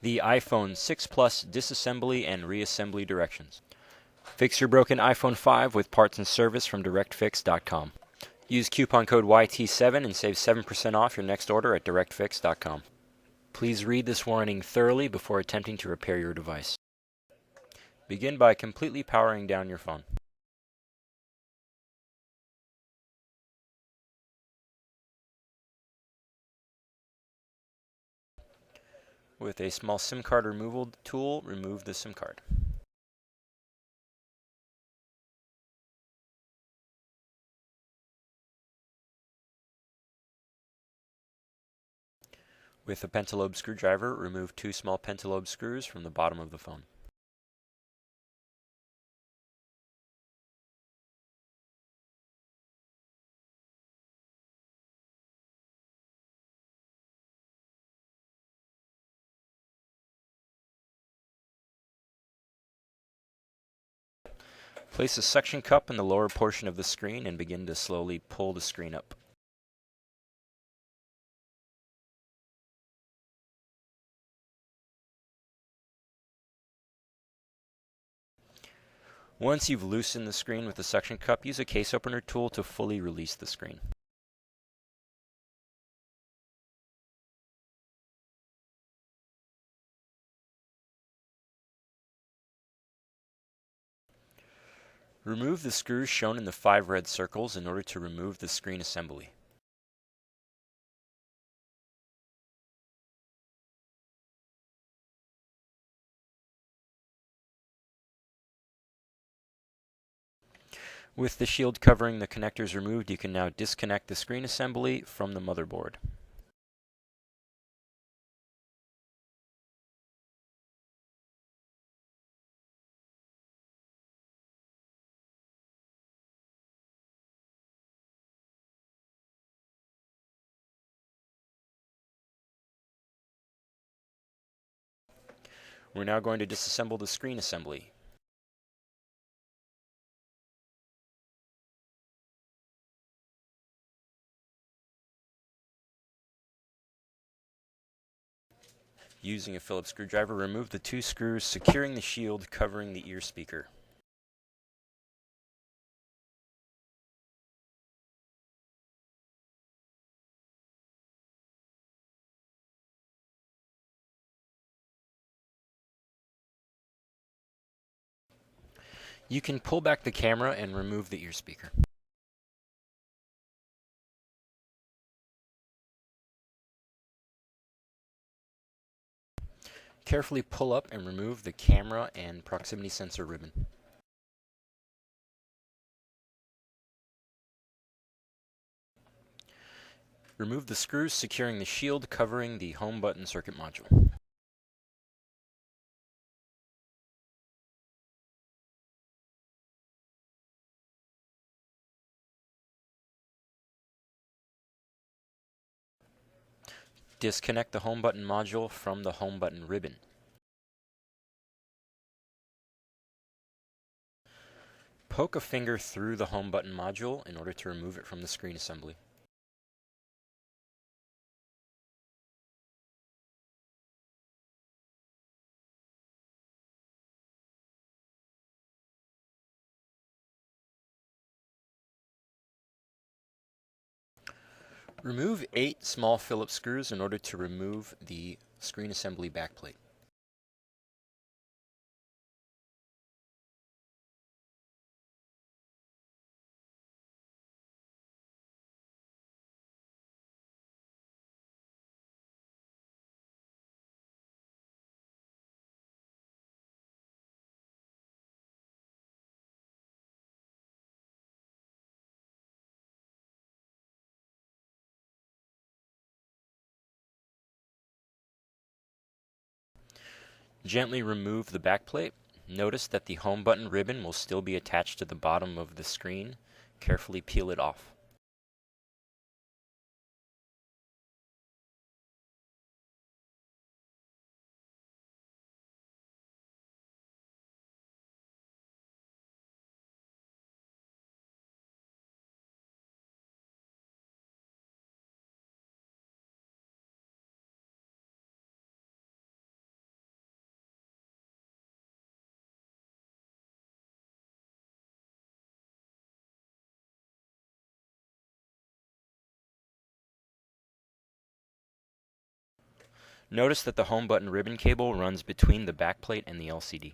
the iPhone 6 Plus disassembly and reassembly directions. Fix your broken iPhone 5 with parts and service from directfix.com. Use coupon code YT7 and save 7% off your next order at directfix.com. Please read this warning thoroughly before attempting to repair your device. Begin by completely powering down your phone. With a small SIM card removal tool, remove the SIM card. With a pentalobe screwdriver, remove 2 small pentalobe screws from the bottom of the phone. Place a suction cup in the lower portion of the screen and begin to slowly pull the screen up. Once you've loosened the screen with the suction cup, use a case opener tool to fully release the screen. Remove the screws shown in the 5 red circles in order to remove the screen assembly. With the shield covering the connectors removed, you can now disconnect the screen assembly from the motherboard. We're now going to disassemble the screen assembly. Using a Phillips screwdriver, remove the 2 screws securing the shield covering the ear speaker. You can pull back the camera and remove the ear speaker. Carefully pull up and remove the camera and proximity sensor ribbon. Remove the screws securing the shield covering the home button circuit module. Disconnect the home button module from the home button ribbon. Poke a finger through the home button module in order to remove it from the screen assembly. Remove 8 small Phillips screws in order to remove the screen assembly backplate. Gently remove the backplate. Notice that the home button ribbon will still be attached to the bottom of the screen. Carefully peel it off. Notice that the home button ribbon cable runs between the backplate and the LCD.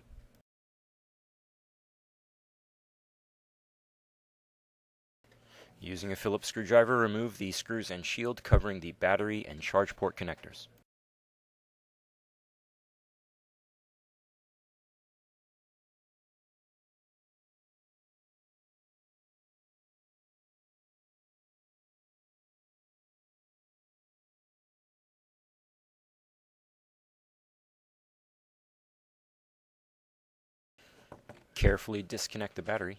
Using a Phillips screwdriver, remove the screws and shield covering the battery and charge port connectors. Carefully disconnect the battery.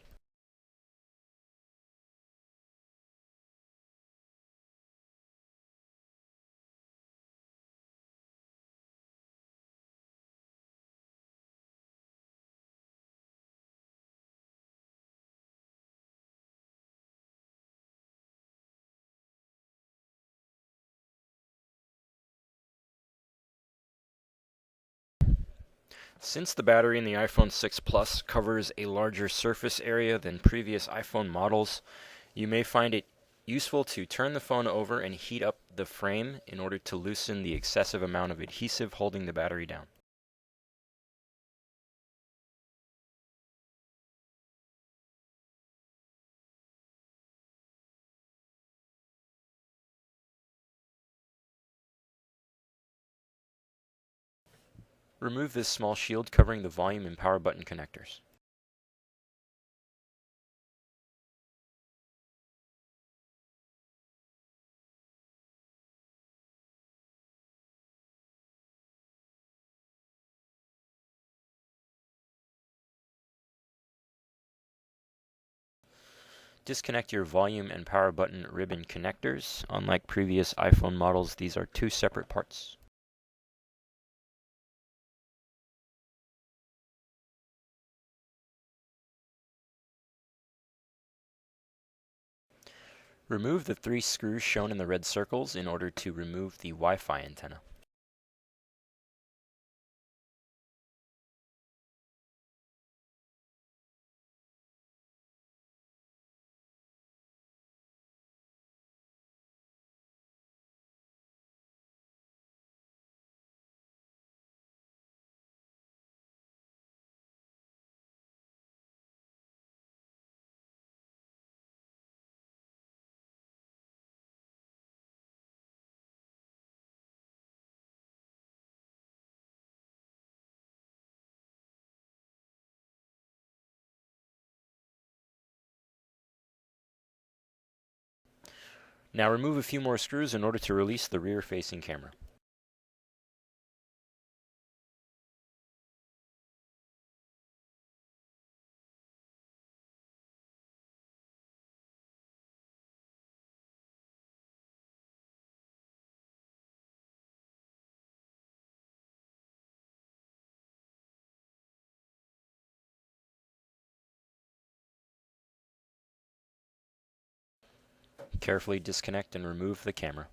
Since the battery in the iPhone 6 Plus covers a larger surface area than previous iPhone models, you may find it useful to turn the phone over and heat up the frame in order to loosen the excessive amount of adhesive holding the battery down. Remove this small shield covering the volume and power button connectors. Disconnect your volume and power button ribbon connectors. Unlike previous iPhone models, these are two separate parts. Remove the 3 screws shown in the red circles in order to remove the Wi-Fi antenna. Now remove a few more screws in order to release the rear-facing camera. Carefully disconnect and remove the camera.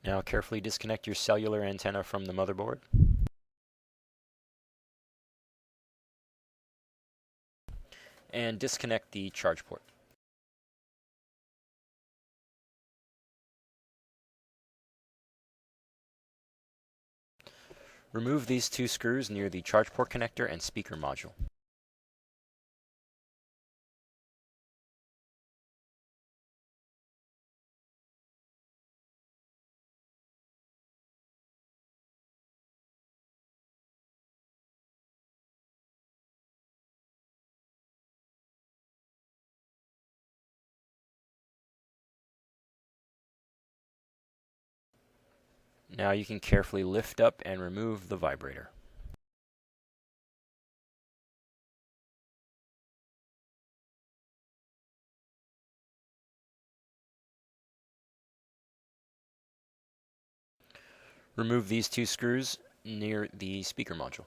Now carefully disconnect your cellular antenna from the motherboard. And disconnect the charge port. Remove these 2 screws near the charge port connector and speaker module. Now you can carefully lift up and remove the vibrator. Remove these 2 screws near the speaker module.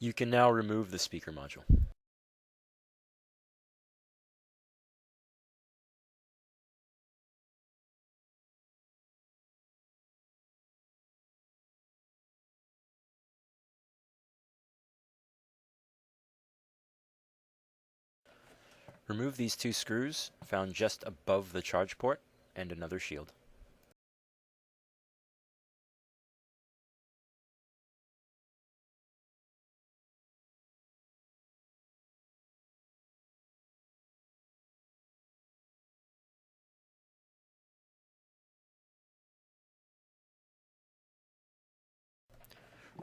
You can now remove the speaker module. Remove these two screws found just above the charge port and another shield.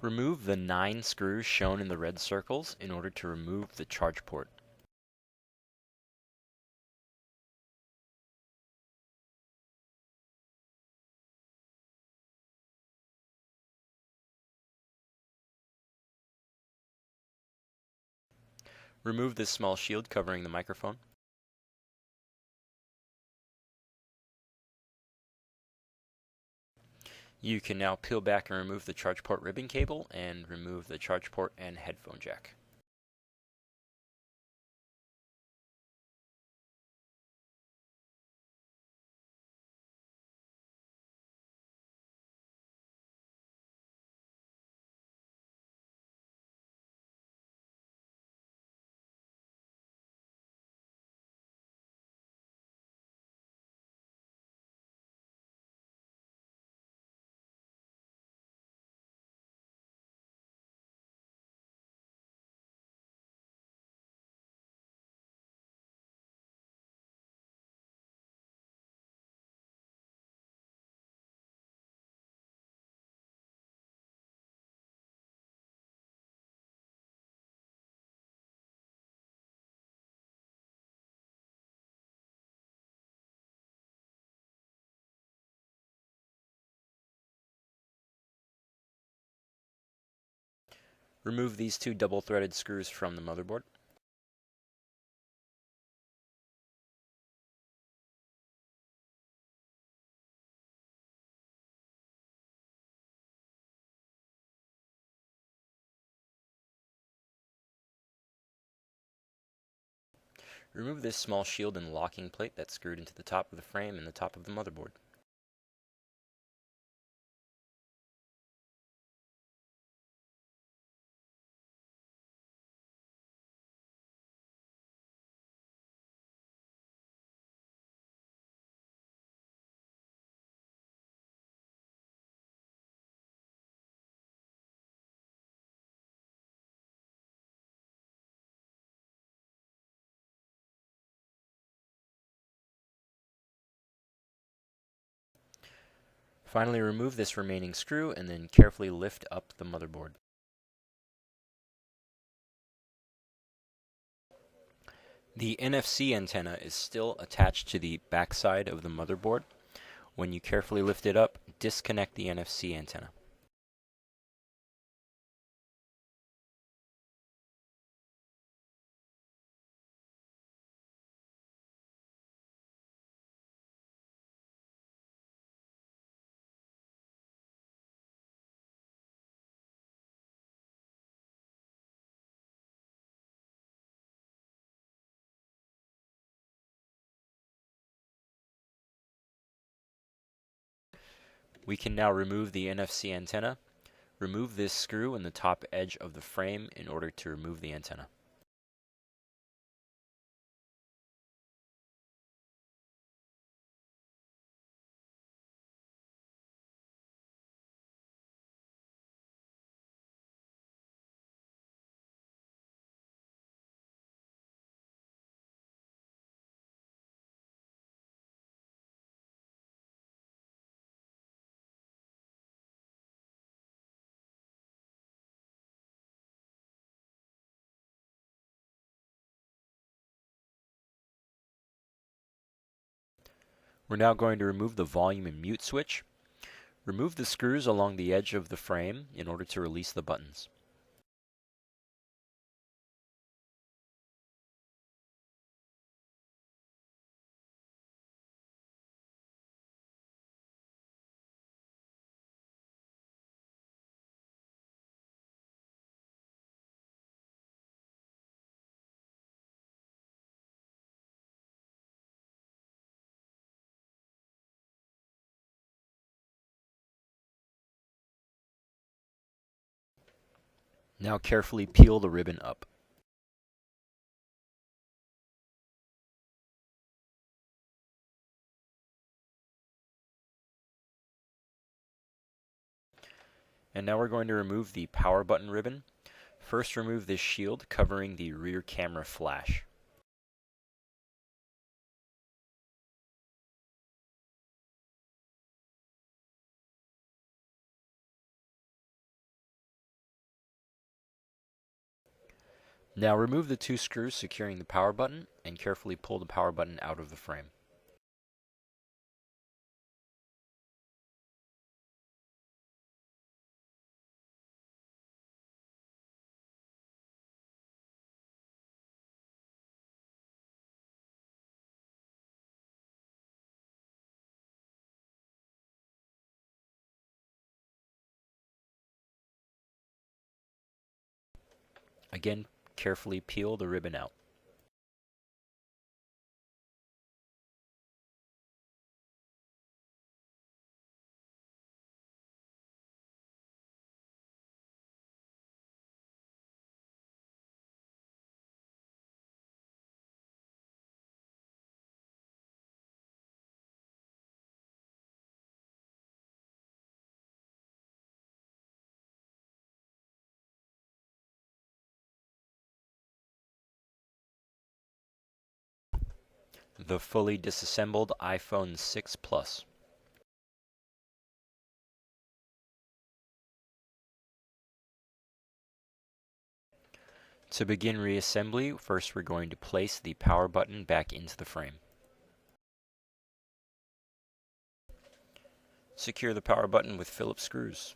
Remove the 9 screws shown in the red circles in order to remove the charge port. Remove this small shield covering the microphone. You can now peel back and remove the charge port ribbon cable and remove the charge port and headphone jack. Remove these 2 double-threaded screws from the motherboard. Remove this small shield and locking plate that's screwed into the top of the frame and the top of the motherboard. Finally, remove this remaining screw and then carefully lift up the motherboard. The NFC antenna is still attached to the backside of the motherboard. When you carefully lift it up, disconnect the NFC antenna. We can now remove the NFC antenna. Remove this screw in the top edge of the frame in order to remove the antenna. We're now going to remove the volume and mute switch. Remove the screws along the edge of the frame in order to release the buttons. Now carefully peel the ribbon up. And now we're going to remove the power button ribbon. First, remove this shield covering the rear camera flash. Now remove the two screws securing the power button and carefully pull the power button out of the frame. Again, carefully peel the ribbon out. The fully disassembled iPhone 6 Plus. To begin reassembly, first we're going to place the power button back into the frame. Secure the power button with Phillips screws.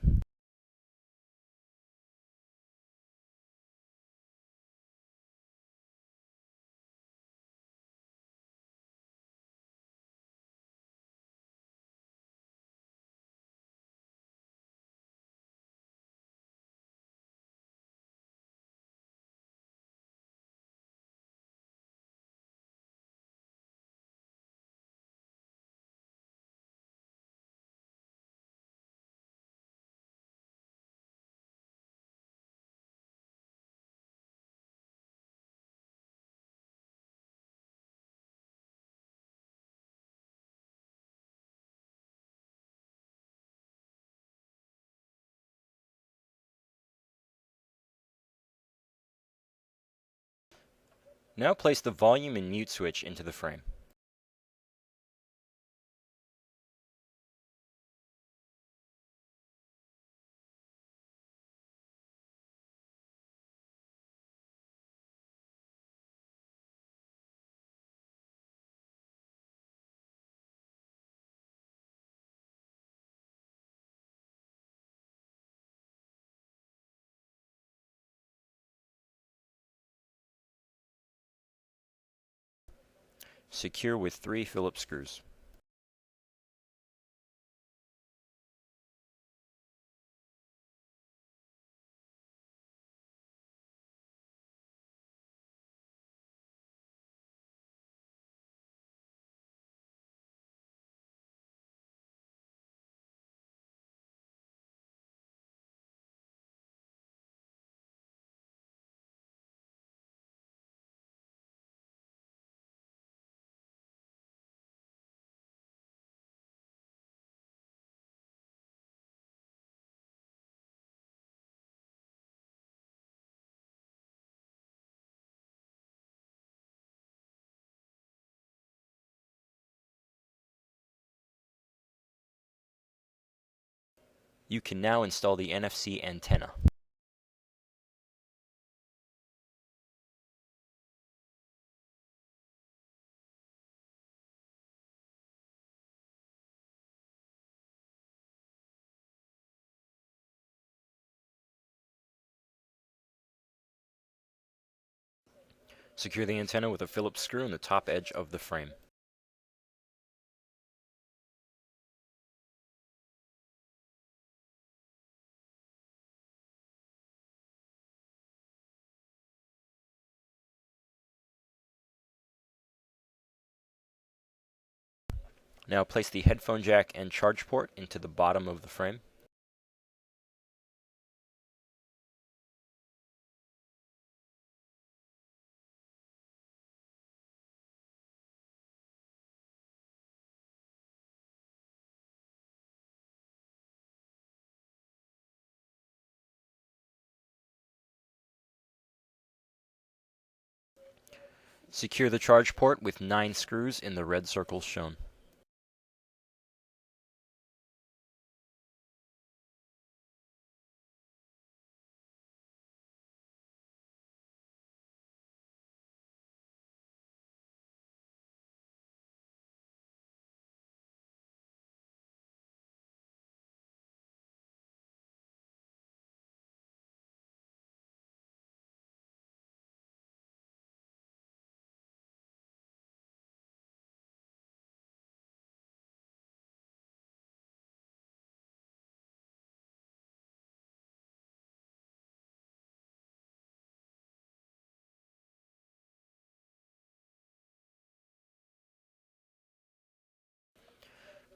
Now place the volume and mute switch into the frame. Secure with 3 Phillips screws. You can now install the NFC antenna. Secure the antenna with a Phillips screw in the top edge of the frame. Now place the headphone jack and charge port into the bottom of the frame. Secure the charge port with 9 screws in the red circles shown.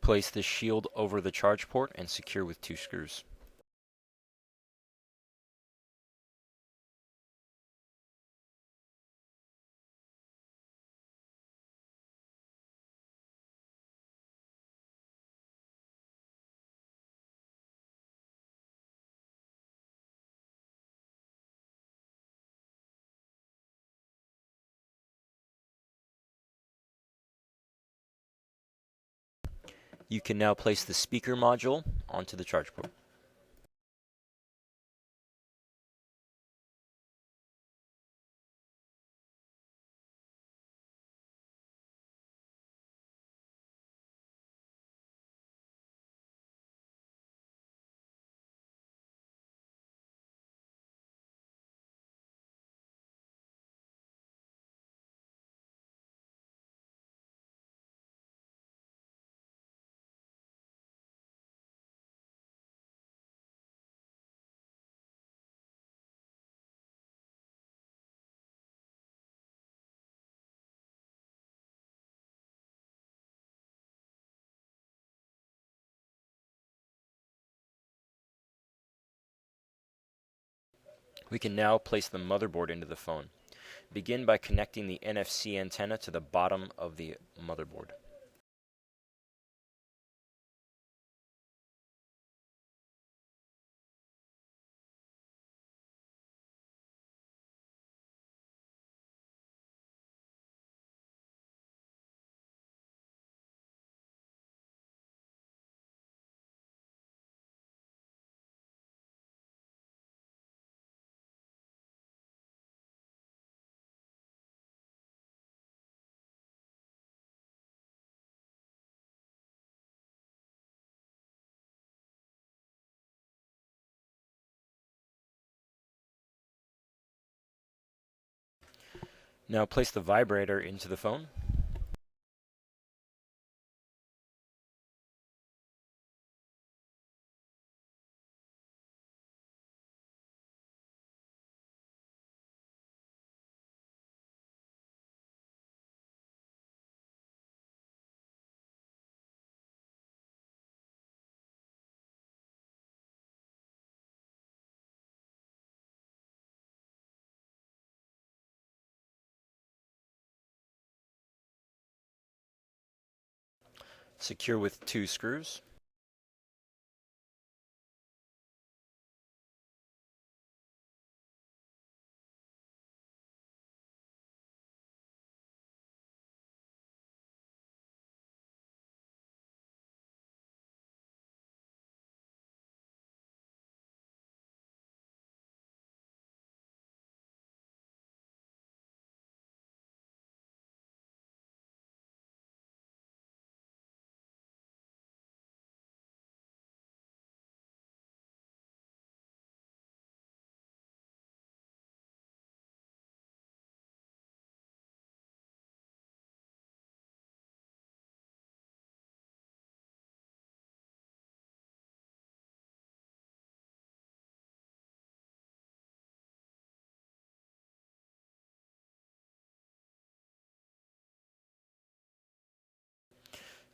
Place the shield over the charge port and secure with 2 screws. You can now place the speaker module onto the charge port. We can now place the motherboard into the phone. Begin by connecting the NFC antenna to the bottom of the motherboard. Now place the vibrator into the phone. Secure with 2 screws.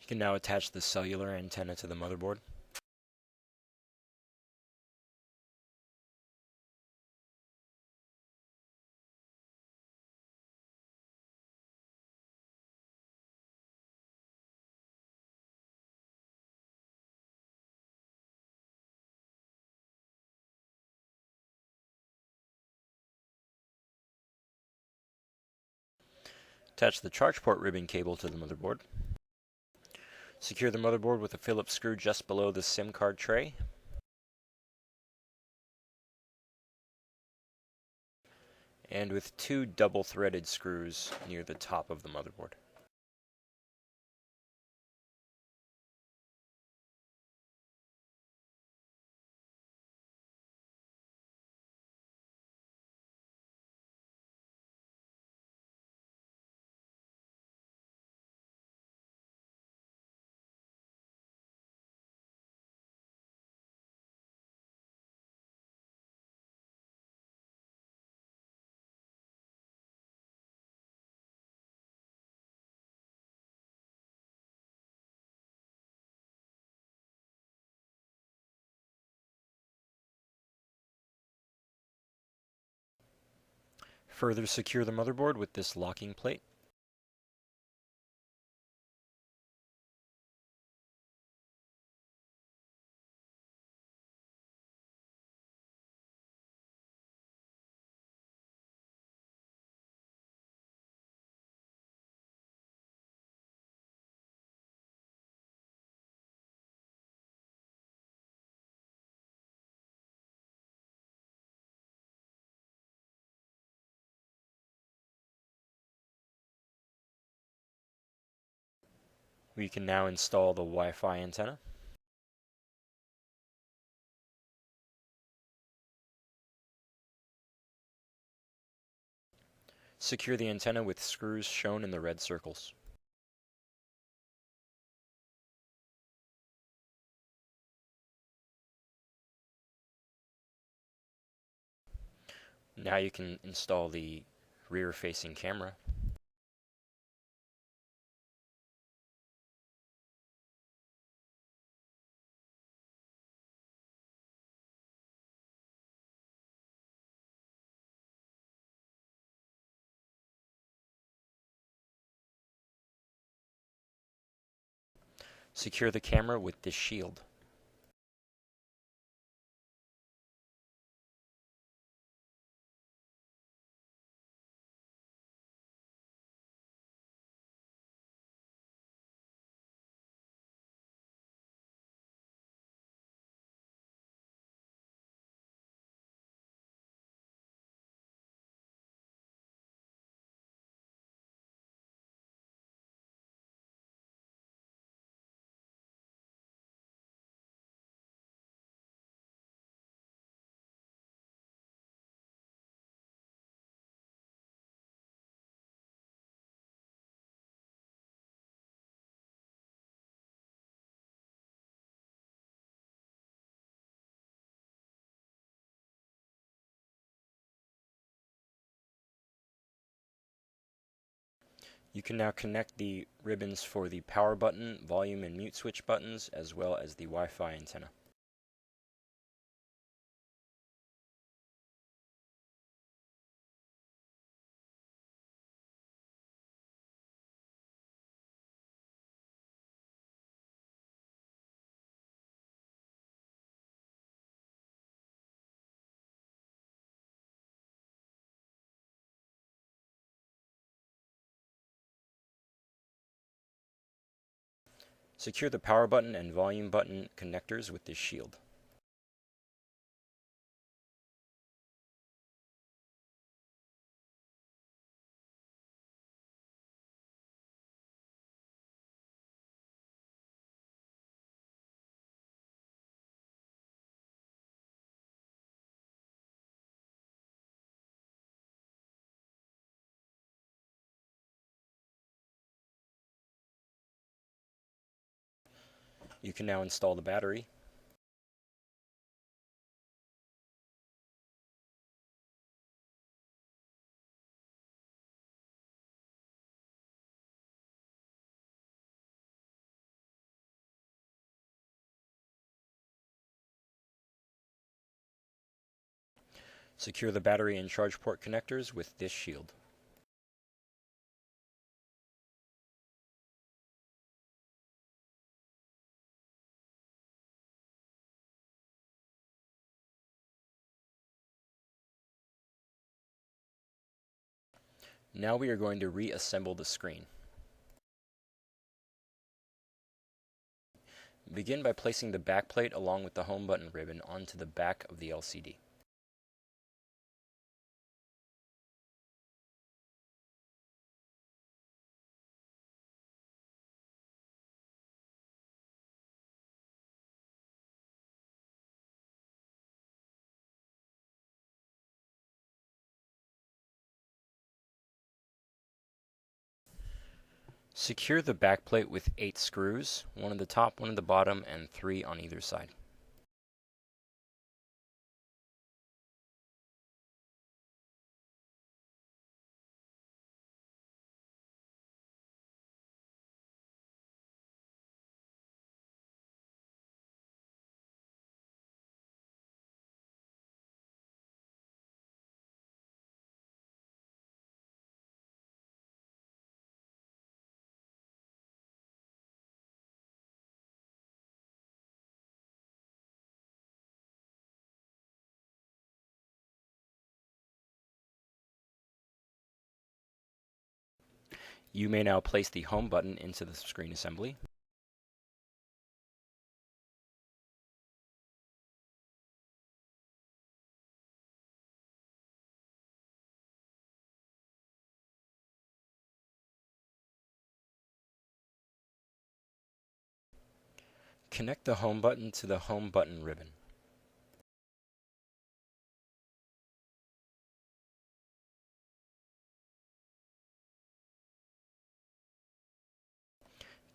You can now attach the cellular antenna to the motherboard. Attach the charge port ribbon cable to the motherboard. Secure the motherboard with a Phillips screw just below the SIM card tray. And with 2 double-threaded screws near the top of the motherboard. Further secure the motherboard with this locking plate. We can now install the Wi-Fi antenna. Secure the antenna with screws shown in the red circles. Now you can install the rear-facing camera. Secure the camera with this shield. You can now connect the ribbons for the power button, volume and mute switch buttons, as well as the Wi-Fi antenna. Secure the power button and volume button connectors with this shield. You can now install the battery. Secure the battery and charge port connectors with this shield. Now we are going to reassemble the screen. Begin by placing the backplate along with the home button ribbon onto the back of the LCD. Secure the backplate with 8 screws, 1 on the top, 1 on the bottom, and 3 on either side. You may now place the home button into the screen assembly. Connect the home button to the home button ribbon.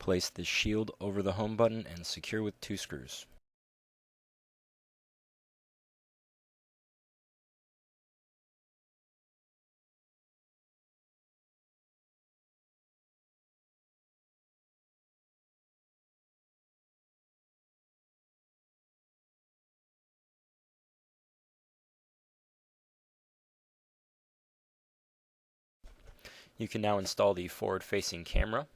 Place the shield over the home button and secure with 2 screws. You can now install the forward-facing camera.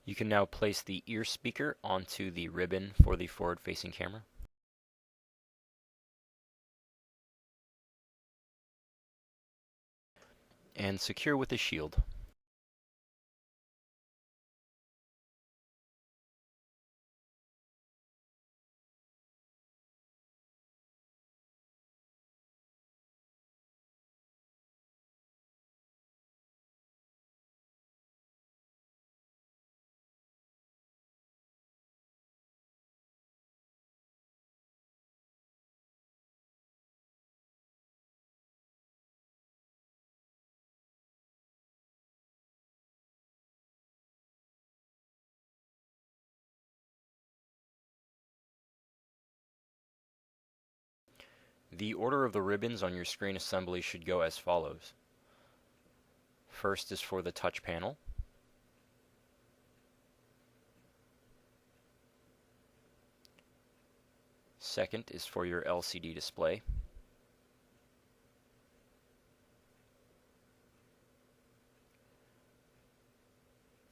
You can now place the ear speaker onto the ribbon for the forward-facing camera. And secure with a shield. The order of the ribbons on your screen assembly should go as follows. First is for the touch panel. Second is for your LCD display.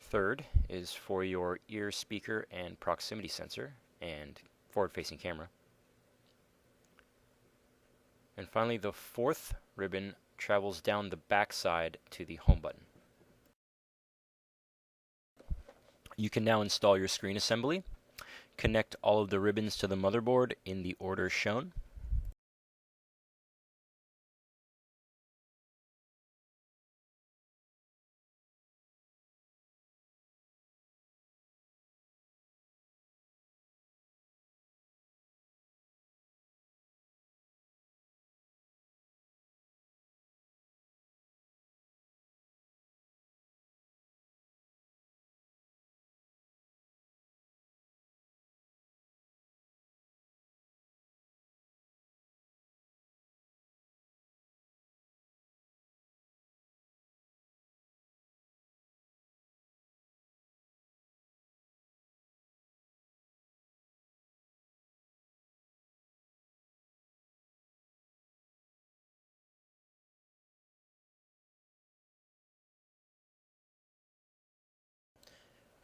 Third is for your ear speaker and proximity sensor and forward-facing camera. And finally, the 4th ribbon travels down the back side to the home button. You can now install your screen assembly. Connect all of the ribbons to the motherboard in the order shown.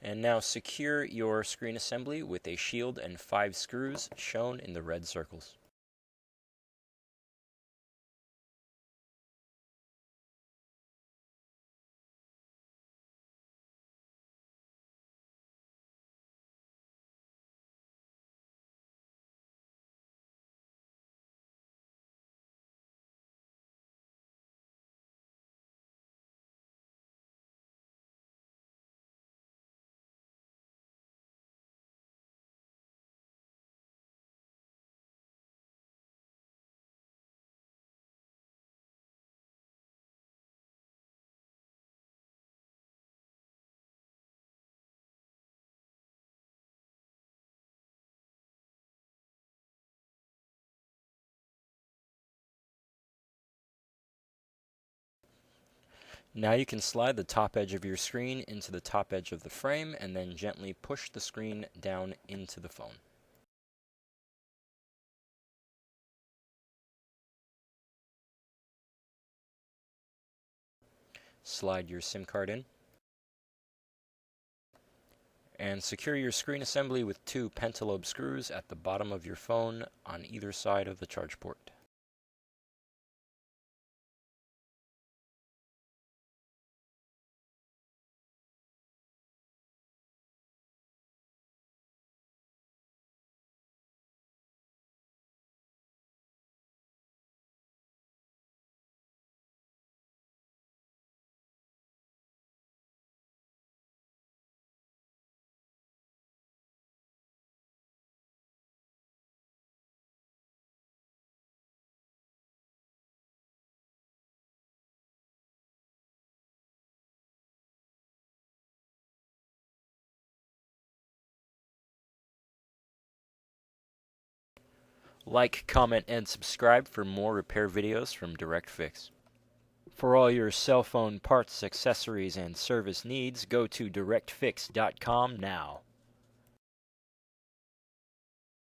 And now secure your screen assembly with a shield and 5 screws shown in the red circles. Now you can slide the top edge of your screen into the top edge of the frame and then gently push the screen down into the phone. Slide your SIM card in. And secure your screen assembly with 2 pentalobe screws at the bottom of your phone on either side of the charge port. Like, comment, and subscribe for more repair videos from Direct Fix. For all your cell phone parts, accessories, and service needs, go to directfix.com now.